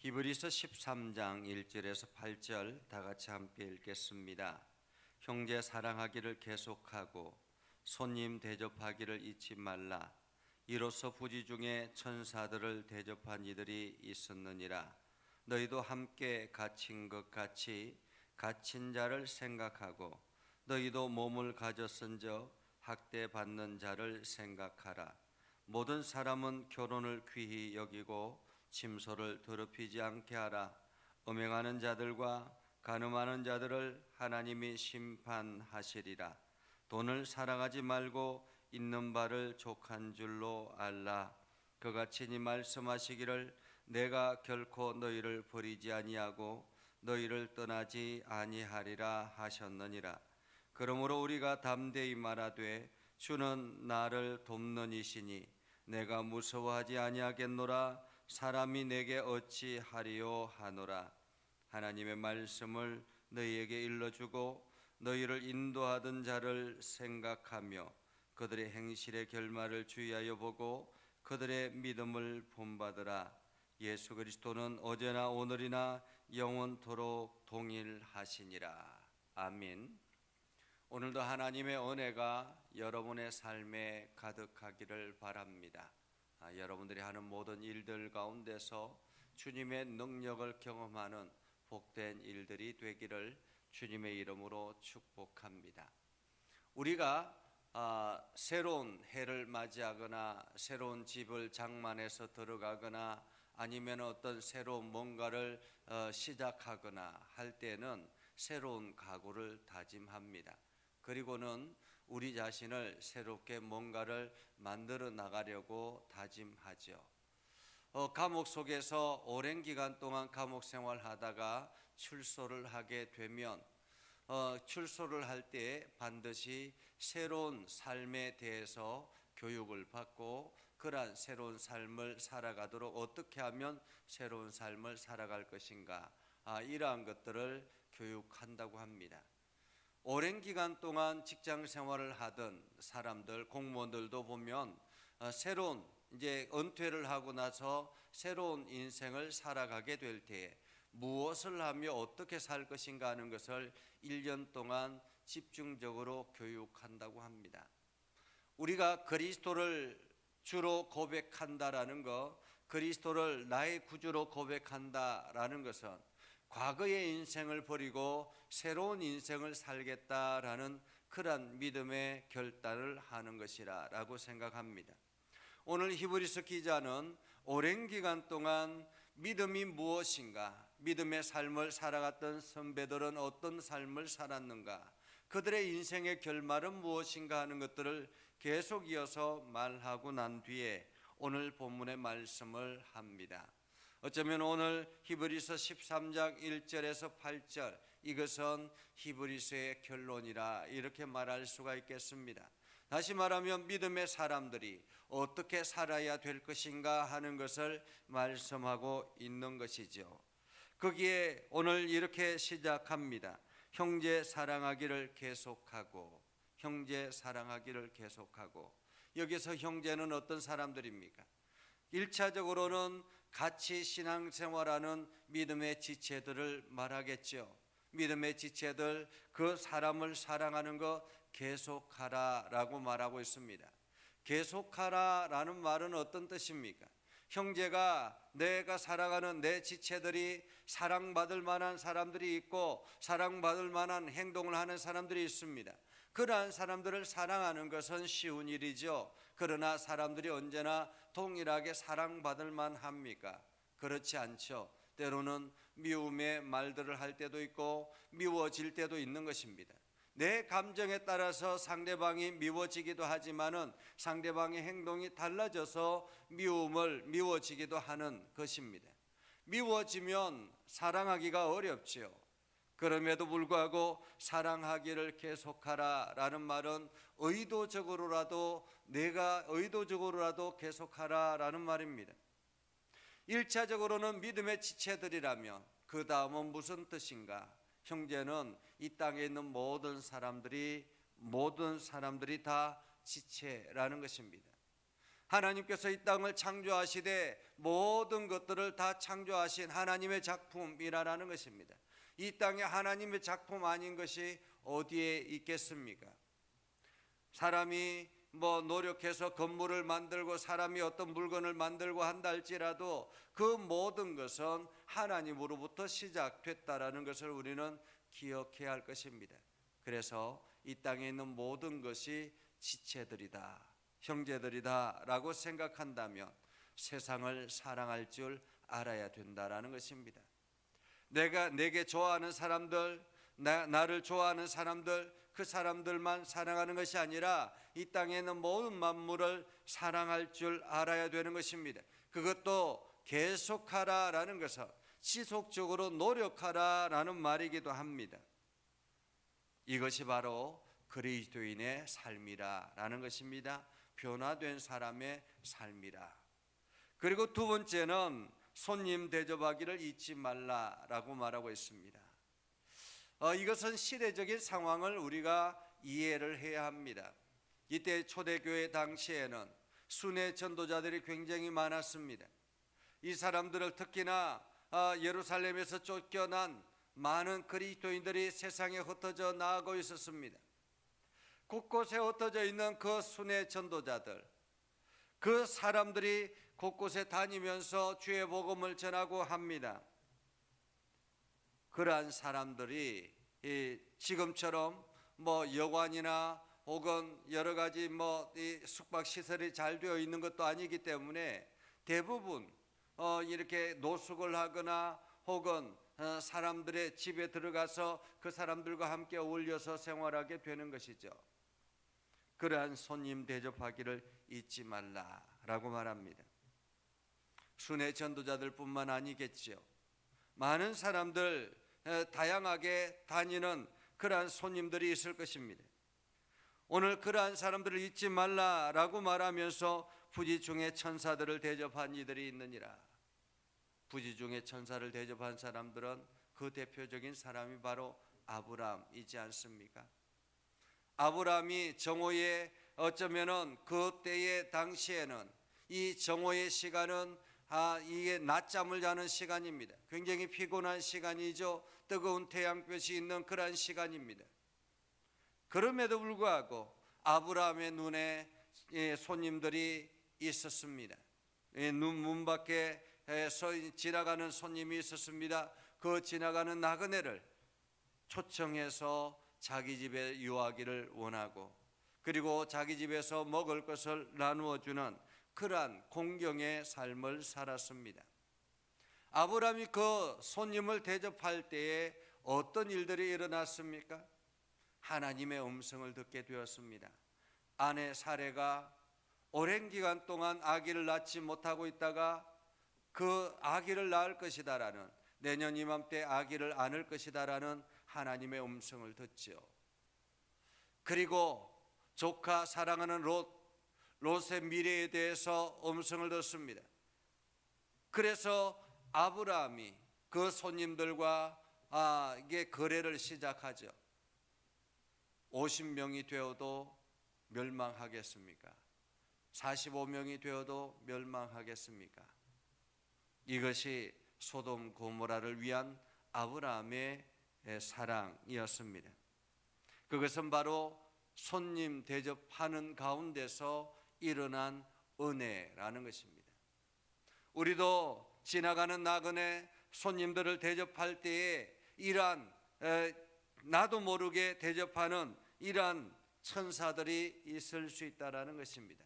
히브리서 13장 1절에서 8절 다 같이 함께 읽겠습니다. 형제 사랑하기를 계속하고 손님 대접하기를 잊지 말라. 이로써 부지 중에 천사들을 대접한 이들이 있었느니라. 너희도 함께 갇힌 것 같이 갇힌 자를 생각하고 너희도 몸을 가졌은즉 학대받는 자를 생각하라. 모든 사람은 결혼을 귀히 여기고 침소를 더럽히지 않게 하라. 음행하는 자들과 간음하는 자들을 하나님이 심판하시리라. 돈을 사랑하지 말고 있는 바를 족한 줄로 알라. 그같이 니 말씀하시기를 내가 결코 너희를 버리지 아니하고 너희를 떠나지 아니하리라 하셨느니라. 그러므로 우리가 담대히 말하되 주는 나를 돕는 이시니 내가 무서워하지 아니하겠노라. 사람이 내게 어찌하리요 하노라. 하나님의 말씀을 너희에게 일러주고 너희를 인도하던 자를 생각하며 그들의 행실의 결말을 주의하여 보고 그들의 믿음을 본받으라. 예수 그리스도는 어제나 오늘이나 영원토록 동일하시니라. 아멘. 오늘도 하나님의 은혜가 여러분의 삶에 가득하기를 바랍니다. 여러분들이 하는 모든 일들 가운데서 주님의 능력을 경험하는 복된 일들이 되기를 주님의 이름으로 축복합니다. 우리가 새로운 해를 맞이하거나 새로운 집을 장만해서 들어가거나 아니면 어떤 새로운 뭔가를 시작하거나 할 때는 새로운 각오를 다짐합니다. 그리고는 우리 자신을 새롭게 뭔가를 만들어 나가려고 다짐하죠. 감옥 속에서 오랜 기간 동안 감옥 생활하다가 출소를 하게 되면 출소를 할 때 반드시 새로운 삶에 대해서 교육을 받고 그러한 새로운 삶을 살아가도록 어떻게 하면 새로운 삶을 살아갈 것인가, 이러한 것들을 교육한다고 합니다. 오랜 기간 동안 직장 생활을 하던 사람들, 공무원들도 보면 새로운 이제 은퇴를 하고 나서 새로운 인생을 살아가게 될 때에 무엇을 하며 어떻게 살 것인가 하는 것을 1년 동안 집중적으로 교육한다고 합니다. 우리가 그리스도를 주로 고백한다라는 것, 그리스도를 나의 구주로 고백한다라는 것은 과거의 인생을 버리고 새로운 인생을 살겠다라는 그런 믿음의 결단을 하는 것이라고 생각합니다. 오늘 히브리서 기자는 오랜 기간 동안 믿음이 무엇인가, 믿음의 삶을 살아갔던 선배들은 어떤 삶을 살았는가, 그들의 인생의 결말은 무엇인가 하는 것들을 계속 이어서 말하고 난 뒤에 오늘 본문의 말씀을 합니다. 어쩌면 오늘 히브리서 13장 1절에서 8절, 이것은 히브리서의 결론이라 이렇게 말할 수가 있겠습니다. 다시 말하면 믿음의 사람들이 어떻게 살아야 될 것인가 하는 것을 말씀하고 있는 것이죠. 거기에 오늘 이렇게 시작합니다. 형제 사랑하기를 계속하고, 형제 사랑하기를 계속하고. 여기서 형제는 어떤 사람들입니까? 1차적으로는 같이 신앙생활하는 믿음의 지체들을 말하겠죠. 믿음의 지체들, 그 사람을 사랑하는 것 계속하라 라고 말하고 있습니다. 계속하라 라는 말은 어떤 뜻입니까? 형제가, 내가 사랑하는 내 지체들이 사랑받을 만한 사람들이 있고 사랑받을 만한 행동을 하는 사람들이 있습니다. 그러한 사람들을 사랑하는 것은 쉬운 일이죠. 그러나 사람들이 언제나 동일하게 사랑받을 만합니까? 그렇지 않죠. 때로는 미움의 말들을 할 때도 있고 미워질 때도 있는 것입니다. 내 감정에 따라서 상대방이 미워지기도 하지만은 상대방의 행동이 달라져서 미워지기도 하는 것입니다. 미워지면 사랑하기가 어렵지요. 그럼에도 불구하고 사랑하기를 계속하라 라는 말은 내가 의도적으로라도 계속하라 라는 말입니다. 1차적으로는 믿음의 지체들이라면 그 다음은 무슨 뜻인가? 형제는 이 땅에 있는 모든 사람들이 다 지체라는 것입니다. 하나님께서 이 땅을 창조하시되 모든 것들을 다 창조하신 하나님의 작품이라는 것입니다. 이 땅에 하나님의 작품 아닌 것이 어디에 있겠습니까? 사람이 노력해서 건물을 만들고 사람이 어떤 물건을 만들고 한다 할지라도 그 모든 것은 하나님으로부터 시작됐다라는 것을 우리는 기억해야 할 것입니다. 그래서 이 땅에 있는 모든 것이 지체들이다, 형제들이다 라고 생각한다면 세상을 사랑할 줄 알아야 된다라는 것입니다. 내게 좋아하는 사람들, 나를 좋아하는 사람들, 그 사람들만 사랑하는 것이 아니라 이 땅에 있는 모든 만물을 사랑할 줄 알아야 되는 것입니다. 그것도 계속하라라는 것은 지속적으로 노력하라라는 말이기도 합니다. 이것이 바로 그리스도인의 삶이라는 것입니다. 변화된 사람의 삶이라. 그리고 두 번째는 손님 대접하기를 잊지 말라라고 말하고 있습니다. 이것은 시대적인 상황을 우리가 이해를 해야 합니다. 이때 초대교회 당시에는 순회 전도자들이 굉장히 많았습니다. 이 사람들을 특히나 예루살렘에서 쫓겨난 많은 그리스도인들이 세상에 흩어져 나가고 있었습니다. 곳곳에 흩어져 있는 그 순회 전도자들, 그 사람들이 곳곳에 다니면서 주의 복음을 전하고 합니다. 그러한 사람들이 지금처럼 여관이나 혹은 여러 가지 숙박 시설이 잘 되어 있는 것도 아니기 때문에 대부분 이렇게 노숙을 하거나 혹은 사람들의 집에 들어가서 그 사람들과 함께 어울려서 생활하게 되는 것이죠. 그러한 손님 대접하기를 잊지 말라라고 말합니다. 순회 전도자들뿐만 아니겠죠. 많은 사람들, 다양하게 다니는 그러한 손님들이 있을 것입니다. 오늘 그러한 사람들을 잊지 말라라고 말하면서 부지 중에 천사들을 대접한 이들이 있느니라. 부지 중에 천사를 대접한 사람들은 그 대표적인 사람이 바로 아브라함이지 않습니까? 아브라함이 정오에 어쩌면은 그 때의 당시에는 이 정오의 시간은 이게 낮잠을 자는 시간입니다. 굉장히 피곤한 시간이죠. 뜨거운 태양볕이 있는 그러한 시간입니다. 그럼에도 불구하고 아브라함의 눈에 손님들이 있었습니다. 문 밖에 지나가는 손님이 있었습니다. 그 지나가는 나그네를 초청해서 자기 집에 유하기를 원하고 그리고 자기 집에서 먹을 것을 나누어 주는 그러한 공경의 삶을 살았습니다. 아브라함이 그 손님을 대접할 때에 어떤 일들이 일어났습니까? 하나님의 음성을 듣게 되었습니다. 아내 사레가 오랜 기간 동안 아기를 낳지 못하고 있다가 그 아기를 낳을 것이다라는, 내년 이맘때 아기를 안을 것이다라는 하나님의 음성을 듣죠. 그리고 조카 사랑하는 롯의 미래에 대해서 음성을 듣습니다. 그래서 아브라함이 그 손님들과 이게 거래를 시작하죠. 50명이 되어도 멸망하겠습니까? 45명이 되어도 멸망하겠습니까? 이것이 소돔 고모라를 위한 아브라함의 사랑이었습니다. 그것은 바로 손님 대접하는 가운데서 일어난 은혜라는 것입니다. 우리도 지나가는 나그네 손님들을 대접할 때에 이러한 나도 모르게 대접하는 이러한 천사들이 있을 수 있다라는 것입니다.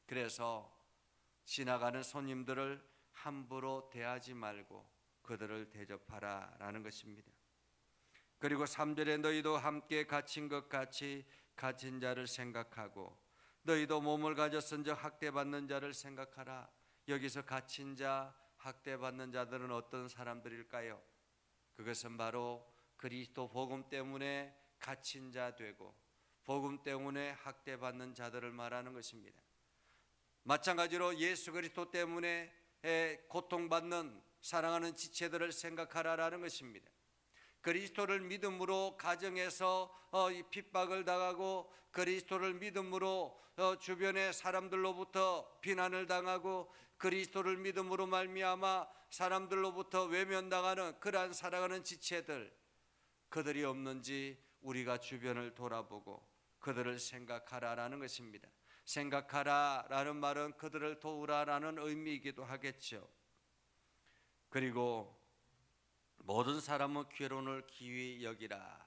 그래서 지나가는 손님들을 함부로 대하지 말고 그들을 대접하라라는 것입니다. 그리고 3절에 너희도 함께 갇힌 것 같이 갇힌 자를 생각하고 너희도 몸을 가졌은즉 학대받는 자를 생각하라. 여기서 갇힌 자, 학대받는 자들은 어떤 사람들일까요? 그것은 바로 그리스도 복음 때문에 갇힌 자 되고 복음 때문에 학대받는 자들을 말하는 것입니다. 마찬가지로 예수 그리스도 때문에 고통받는 사랑하는 지체들을 생각하라라는 것입니다. 그리스도를 믿음으로 가정에서 핍박을 당하고 그리스도를 믿음으로 주변의 사람들로부터 비난을 당하고 그리스도를 믿음으로 말미암아 사람들로부터 외면당하는 그러한 살아가는 지체들, 그들이 없는지 우리가 주변을 돌아보고 그들을 생각하라라는 것입니다. 생각하라라는 말은 그들을 도우라라는 의미이기도 하겠죠. 그리고 모든 사람은 결혼을 귀히 여기라.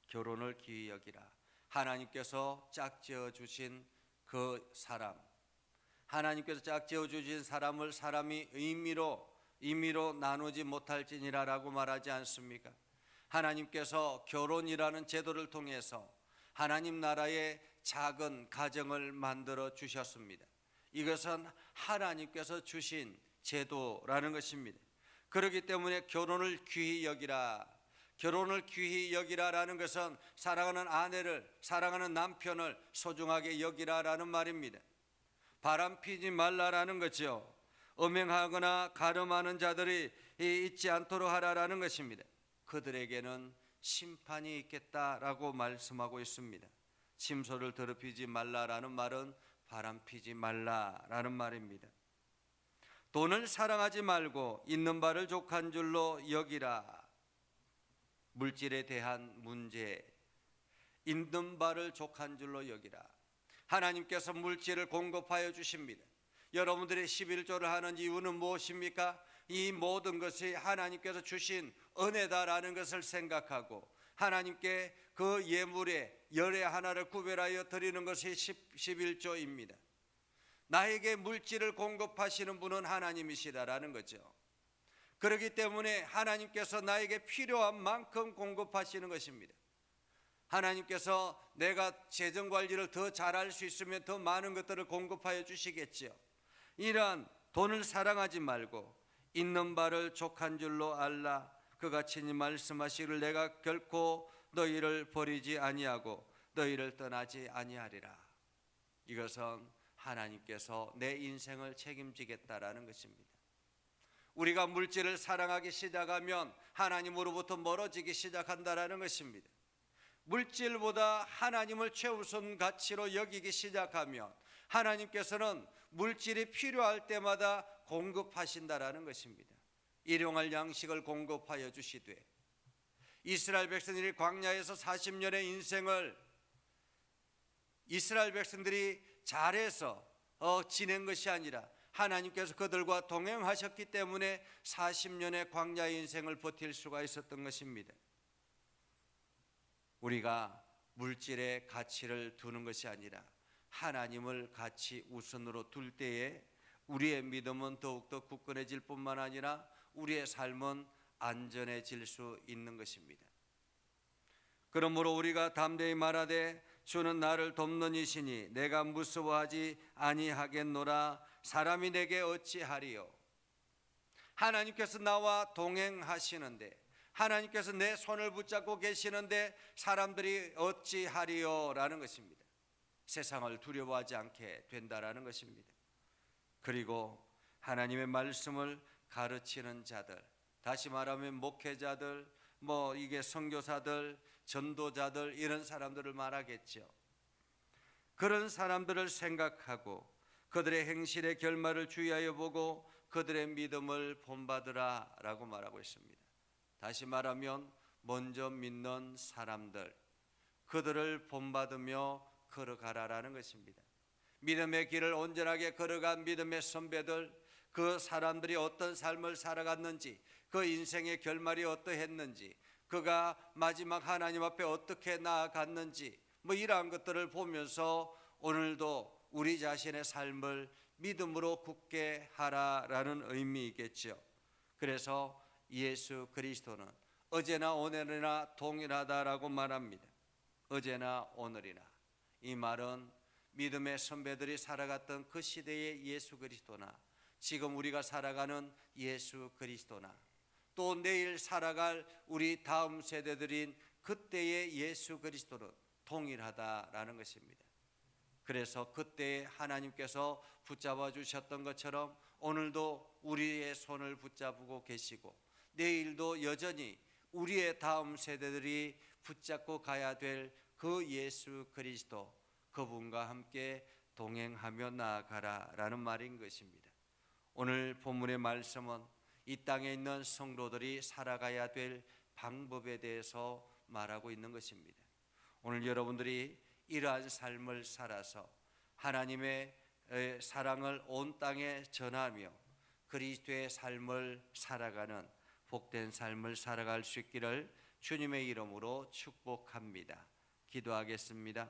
결혼을 귀히 여기라. 하나님께서 짝지어 주신 그 사람, 하나님께서 짝지어 주신 사람을 사람이 임의로 나누지 못할지니라라고 말하지 않습니까? 하나님께서 결혼이라는 제도를 통해서 하나님 나라의 작은 가정을 만들어 주셨습니다. 이것은 하나님께서 주신 제도라는 것입니다. 그렇기 때문에 결혼을 귀히 여기라. 결혼을 귀히 여기라라는 것은 사랑하는 아내를, 사랑하는 남편을 소중하게 여기라라는 말입니다. 바람 피지 말라라는 거죠. 음행하거나 가늠하는 자들이 있지 않도록 하라라는 것입니다. 그들에게는 심판이 있겠다라고 말씀하고 있습니다. 침소를 더럽히지 말라라는 말은 바람 피지 말라라는 말입니다. 돈을 사랑하지 말고 있는 바를 족한 줄로 여기라. 물질에 대한 문제, 있는 바를 족한 줄로 여기라. 하나님께서 물질을 공급하여 주십니다. 여러분들이 11조를 하는 이유는 무엇입니까? 이 모든 것이 하나님께서 주신 은혜다라는 것을 생각하고 하나님께 그 예물의 열의 하나를 구별하여 드리는 것이 11조입니다. 나에게 물질을 공급하시는 분은 하나님이시다라는 거죠. 그렇기 때문에 하나님께서 나에게 필요한 만큼 공급하시는 것입니다. 하나님께서 내가 재정관리를 더 잘할 수 있으면 더 많은 것들을 공급하여 주시겠지요. 이러한 돈을 사랑하지 말고 있는 바를 족한 줄로 알라. 그가 친히 말씀하시기를 내가 결코 너희를 버리지 아니하고 너희를 떠나지 아니하리라. 이것은 하나님께서 내 인생을 책임지겠다라는 것입니다. 우리가 물질을 사랑하기 시작하면 하나님으로부터 멀어지기 시작한다라는 것입니다. 물질보다 하나님을 최우선 가치로 여기기 시작하면 하나님께서는 물질이 필요할 때마다 공급하신다라는 것입니다. 일용할 양식을 공급하여 주시되 이스라엘 백성들이 광야에서 40년의 인생을 이스라엘 백성들이 잘해서 지낸 것이 아니라 하나님께서 그들과 동행하셨기 때문에 40년의 광야의 인생을 버틸 수가 있었던 것입니다. 우리가 물질의 가치를 두는 것이 아니라 하나님을 가치 우선으로 둘 때에 우리의 믿음은 더욱더 굳건해질 뿐만 아니라 우리의 삶은 안전해질 수 있는 것입니다. 그러므로 우리가 담대히 말하되 주는 나를 돕는 이시니 내가 무서워하지 아니하겠노라. 사람이 내게 어찌하리요. 하나님께서 나와 동행하시는데 하나님께서 내 손을 붙잡고 계시는데 사람들이 어찌하리요 라는 것입니다. 세상을 두려워하지 않게 된다라는 것입니다. 그리고 하나님의 말씀을 가르치는 자들, 다시 말하면 목회자들, 이게 선교사들, 전도자들 이런 사람들을 말하겠죠. 그런 사람들을 생각하고 그들의 행실의 결말을 주의하여 보고 그들의 믿음을 본받으라 라고 말하고 있습니다. 다시 말하면 먼저 믿는 사람들, 그들을 본받으며 걸어가라라는 것입니다. 믿음의 길을 온전하게 걸어간 믿음의 선배들, 그 사람들이 어떤 삶을 살아갔는지, 그 인생의 결말이 어떠했는지, 그가 마지막 하나님 앞에 어떻게 나아갔는지 이러한 것들을 보면서 오늘도 우리 자신의 삶을 믿음으로 굳게 하라라는 의미이겠죠. 그래서 예수 그리스도는 어제나 오늘이나 동일하다라고 말합니다. 어제나 오늘이나. 이 말은 믿음의 선배들이 살아갔던 그 시대의 예수 그리스도나 지금 우리가 살아가는 예수 그리스도나 또 내일 살아갈 우리 다음 세대들인 그때의 예수 그리스도는 동일하다라는 것입니다. 그래서 그때 하나님께서 붙잡아 주셨던 것처럼 오늘도 우리의 손을 붙잡고 계시고 내일도 여전히 우리의 다음 세대들이 붙잡고 가야 될 그 예수 그리스도, 그분과 함께 동행하며 나아가라라는 말인 것입니다. 오늘 본문의 말씀은 이 땅에 있는 성도들이 살아가야 될 방법에 대해서 말하고 있는 것입니다. 오늘 여러분들이 이러한 삶을 살아서 하나님의 사랑을 온 땅에 전하며 그리스도의 삶을 살아가는 복된 삶을 살아갈 수 있기를 주님의 이름으로 축복합니다. 기도하겠습니다.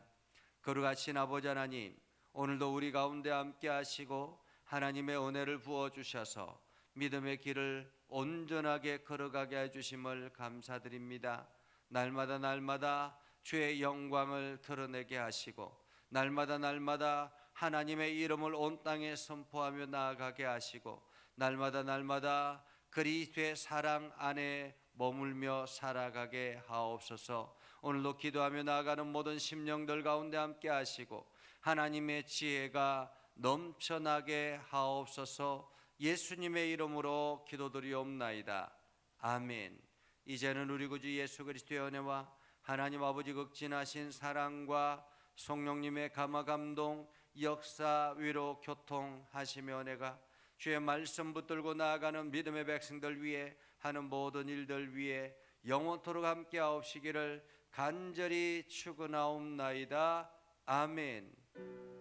거룩하신 아버지 하나님, 오늘도 우리 가운데 함께 하시고 하나님의 은혜를 부어주셔서 믿음의 길을 온전하게 걸어가게 해주심을 감사드립니다. 날마다 주의 영광을 드러내게 하시고 날마다 하나님의 이름을 온 땅에 선포하며 나아가게 하시고 날마다 그리스도의 사랑 안에 머물며 살아가게 하옵소서. 오늘도 기도하며 나아가는 모든 심령들 가운데 함께 하시고 하나님의 지혜가 넘쳐나게 하옵소서. 예수님의 이름으로 기도드리옵나이다. 아멘. 이제는 우리 구주 예수 그리스도의 은혜와 하나님 아버지 극진하신 사랑과 성령님의 감화 감동 역사 위로 교통하시며 은혜가 주의 말씀 붙들고 나아가는 믿음의 백성들 위해 하는 모든 일들 위해 영원토록 함께 하옵시기를 간절히 축원하옵나이다. 아멘.